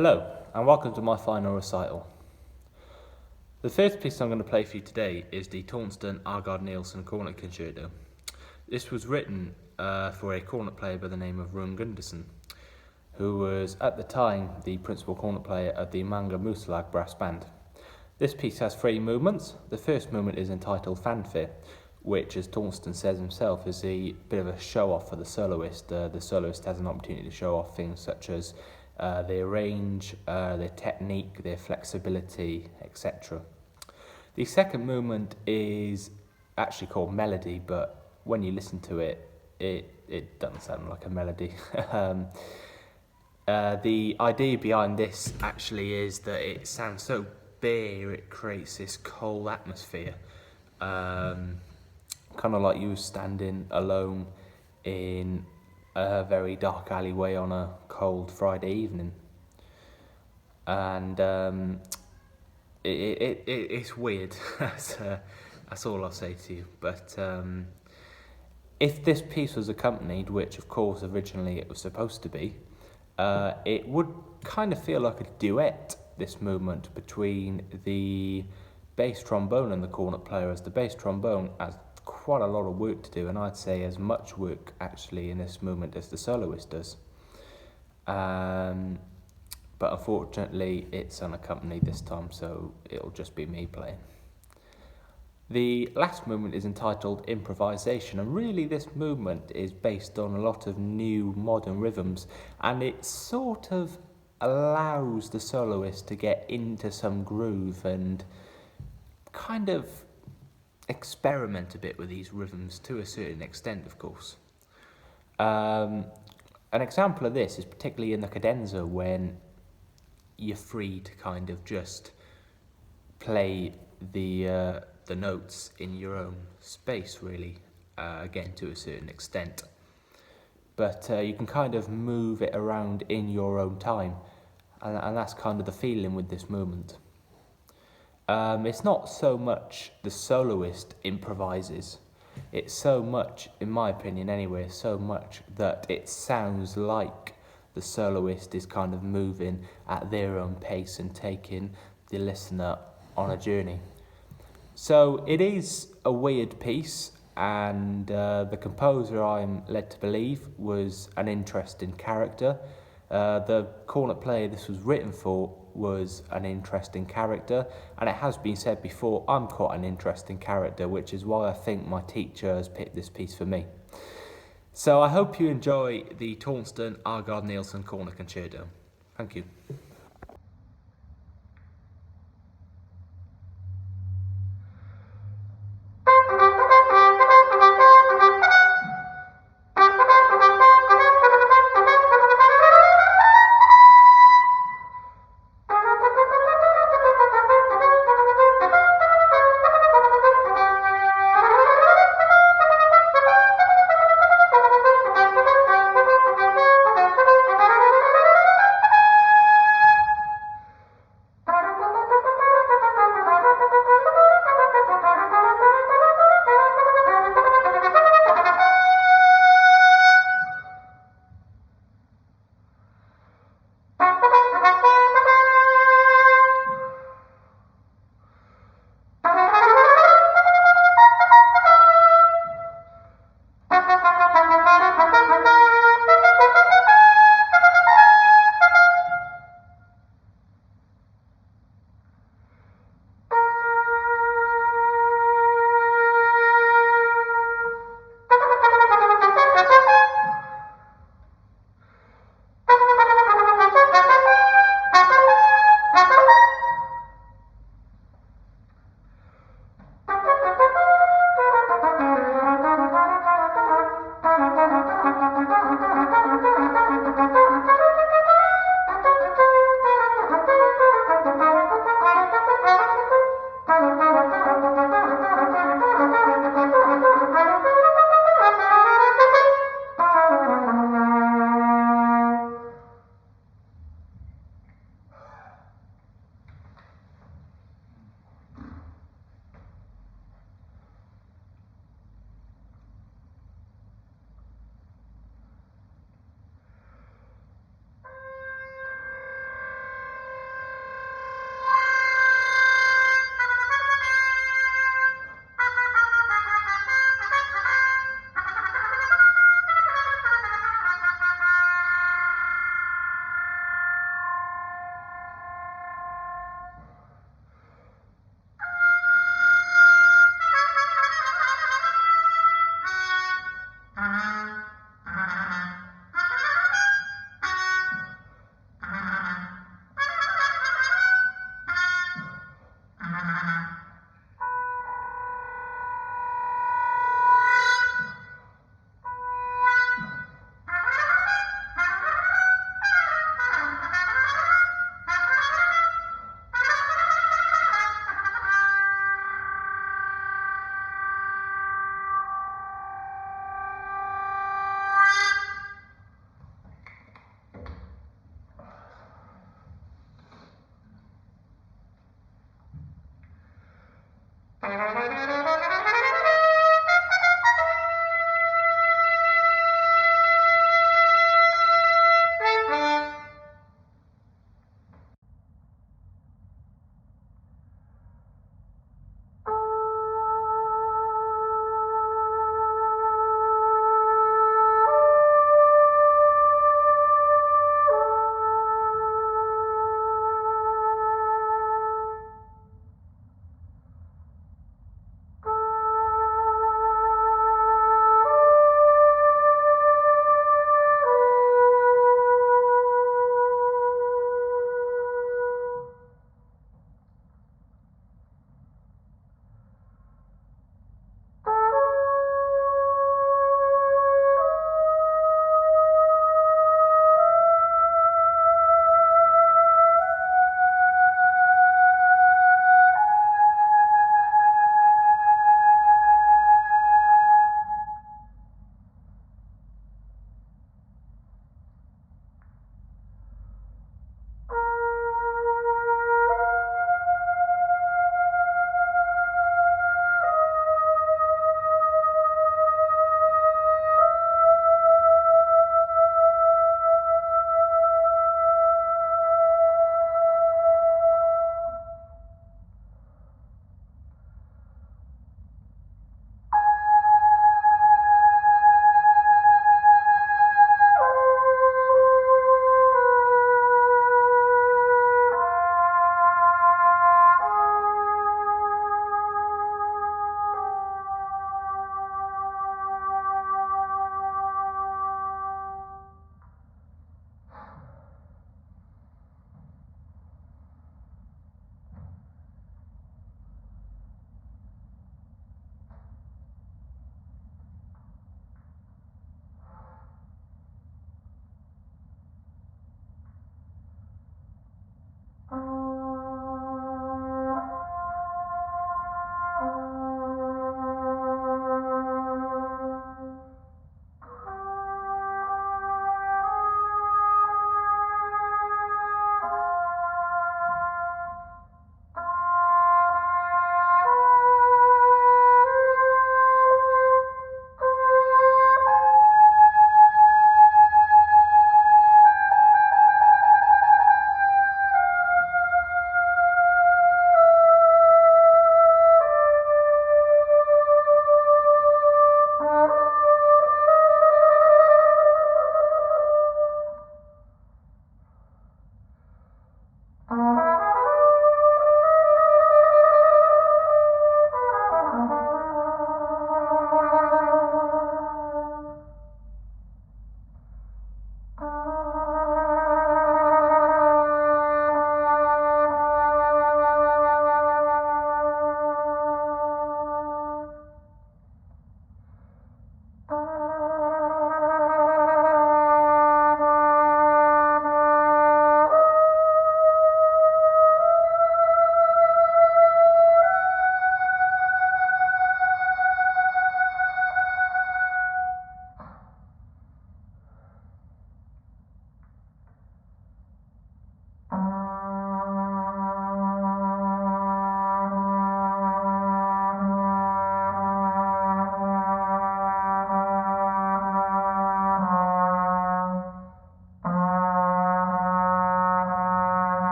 Hello, and welcome to my final recital. The first piece I'm going to play for you today is the Tornston Argard Nielsen Cornet Concerto. This was written for a cornet player by the name of Rune Gundersen, who was at the time the principal cornet player of the Manga Musalag brass band. This piece has 3 movements. The first movement is entitled Fanfare, which, as Tornston says himself, is a bit of a show-off for the soloist. The soloist has an opportunity to show off things such as their range, their technique, their flexibility, etc. The second movement is actually called Melody, but when you listen to it, it doesn't sound like a melody. The idea behind this actually is that it sounds so bare, it creates this cold atmosphere. Kind of like you standing alone in a very dark alleyway on a cold Friday evening, and it's weird. That's all I'll say to you. But if this piece was accompanied, which of course originally it was supposed to be, it would kind of feel like a duet, this movement between the bass trombone and the cornet player, as the bass trombone has quite a lot of work to do, and I'd say as much work actually in this movement as the soloist does. But unfortunately it's unaccompanied this time, so it'll just be me playing. The last movement is entitled Improvisation, and really this movement is based on a lot of new modern rhythms, and it sort of allows the soloist to get into some groove and kind of experiment a bit with these rhythms to a certain extent, of course. An example of this is particularly in the cadenza, when you're free to kind of just play the notes in your own space, really, again to a certain extent. But you can kind of move it around in your own time, and that's kind of the feeling with this movement. It's not so much the soloist improvises, it's so much, in my opinion anyway, so much that it sounds like the soloist is kind of moving at their own pace and taking the listener on a journey. So it is a weird piece, and the composer, I'm led to believe, was an interesting character. The cornet player this was written for was an interesting character, and it has been said before, I'm quite an interesting character, which is why I think my teacher has picked this piece for me. So I hope you enjoy the Tornston Argard Nielsen Cornet Concerto. Thank you.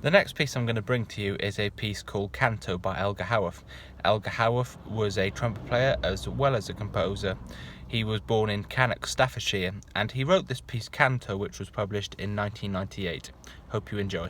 The next piece I'm going to bring to you is a piece called Canto by Elgar Howarth. Elgar Howarth was a trumpet player as well as a composer. He was born in Cannock, Staffordshire, and he wrote this piece Canto, which was published in 1998. Hope you enjoy.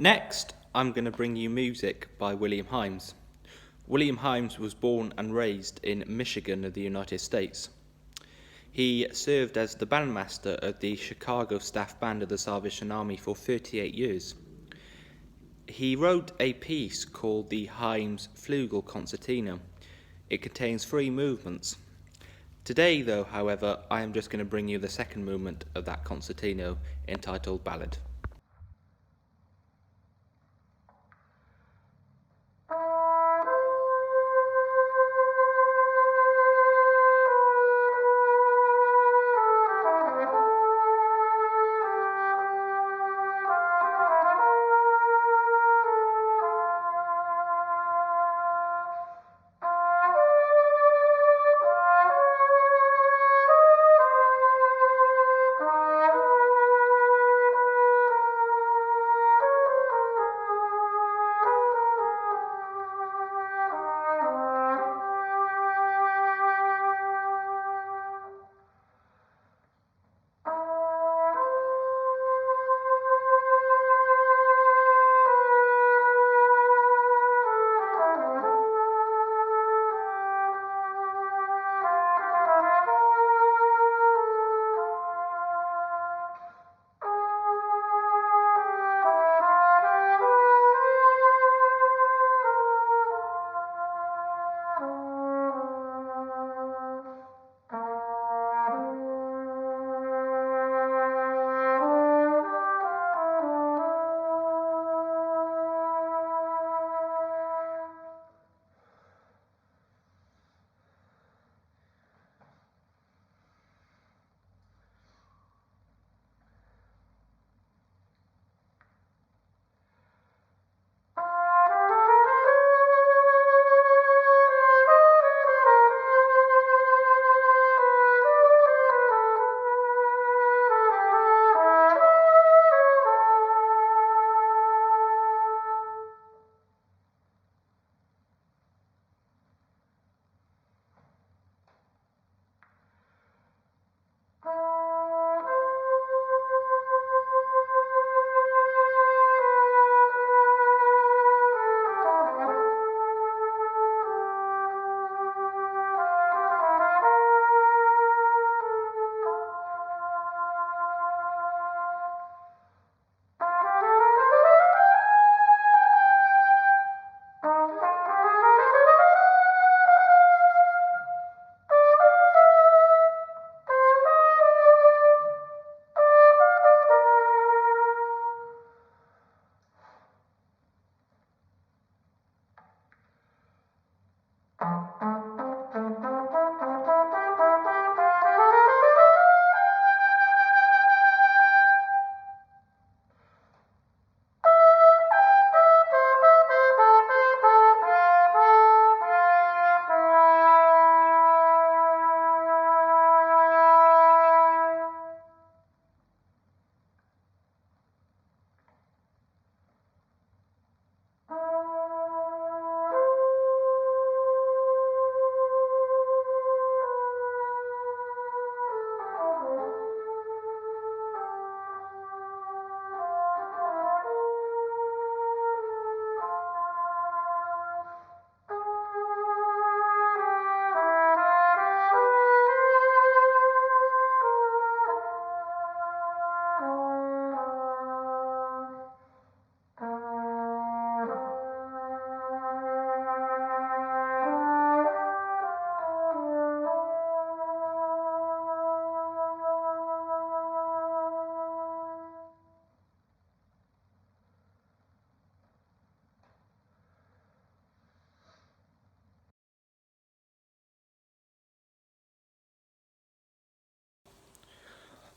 Next, I'm going to bring you music by William Himes. William Himes was born and raised in Michigan of the United States. He served as the bandmaster of the Chicago Staff Band of the Salvation Army for 38 years. He wrote a piece called the Himes Flugel Concertino. It contains 3 movements. Today, though, however, I am just going to bring you the second movement of that concertino, entitled Ballad.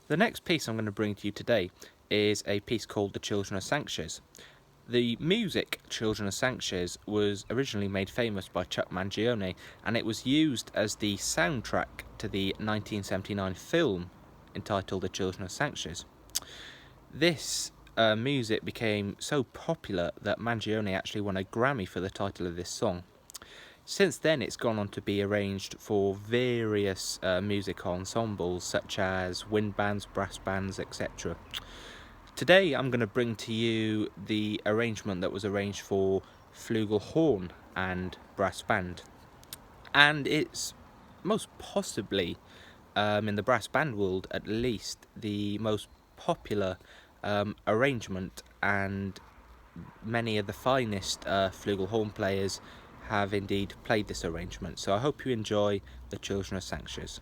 The next piece I'm going to bring to you today is a piece called The Children of Sanctuaries. The music Children of Sanctuaries was originally made famous by Chuck Mangione, and it was used as the soundtrack to the 1979 film entitled The Children of Sanctuaries. This music became so popular that Mangione actually won a Grammy for the title of this song. Since then, it's gone on to be arranged for various music ensembles such as wind bands, brass bands, etc. Today I'm going to bring to you the arrangement that was arranged for flugelhorn and brass band, and it's most possibly, in the brass band world at least, the most popular arrangement, and many of the finest flugelhorn players have indeed played this arrangement. So I hope you enjoy the Children of Sanctuaries.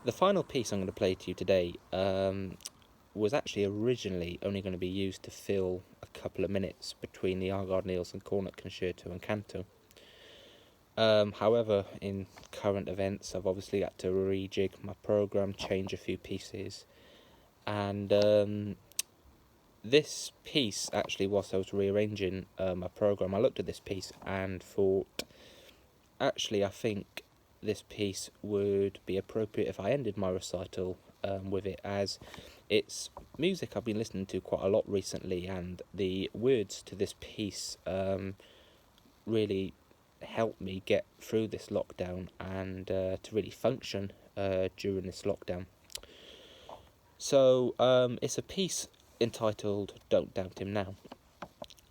The final piece I'm going to play to you today was actually originally only going to be used to fill a couple of minutes between the Argard-Nielsen Cornet Concerto and Canto. However, in current events, I've obviously had to rejig my programme, change a few pieces, and this piece, actually, whilst I was rearranging my programme, I looked at this piece and thought, actually, I think this piece would be appropriate if I ended my recital with it, as it's music I've been listening to quite a lot recently, and the words to this piece really helped me get through this lockdown and to really function during this lockdown. So it's a piece entitled Don't Doubt Him Now,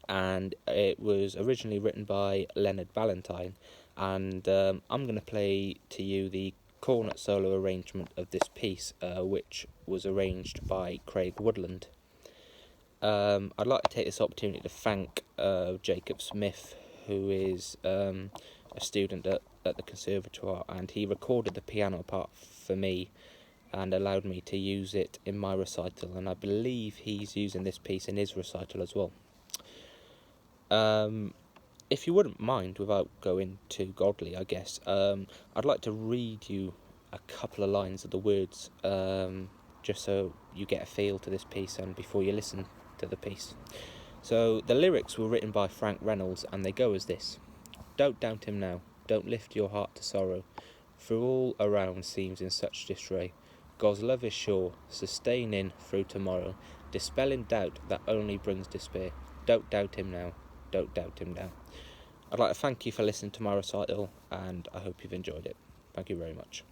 and it was originally written by Leonard Ballantyne, and I'm going to play to you the cornet solo arrangement of this piece, which was arranged by Craig Woodland. I'd like to take this opportunity to thank Jacob Smith, who is a student at the Conservatoire, and he recorded the piano part for me and allowed me to use it in my recital, and I believe he's using this piece in his recital as well. If you wouldn't mind, without going too godly, I guess, I'd like to read you a couple of lines of the words, just so you get a feel to this piece and before you listen to the piece. So the lyrics were written by Frank Reynolds, and they go as this: Don't doubt him now, don't lift your heart to sorrow, for all around seems in such disarray. God's love is sure, sustaining through tomorrow, dispelling doubt that only brings despair. Don't doubt him now, don't doubt him now. I'd like to thank you for listening to my recital, and I hope you've enjoyed it. Thank you very much.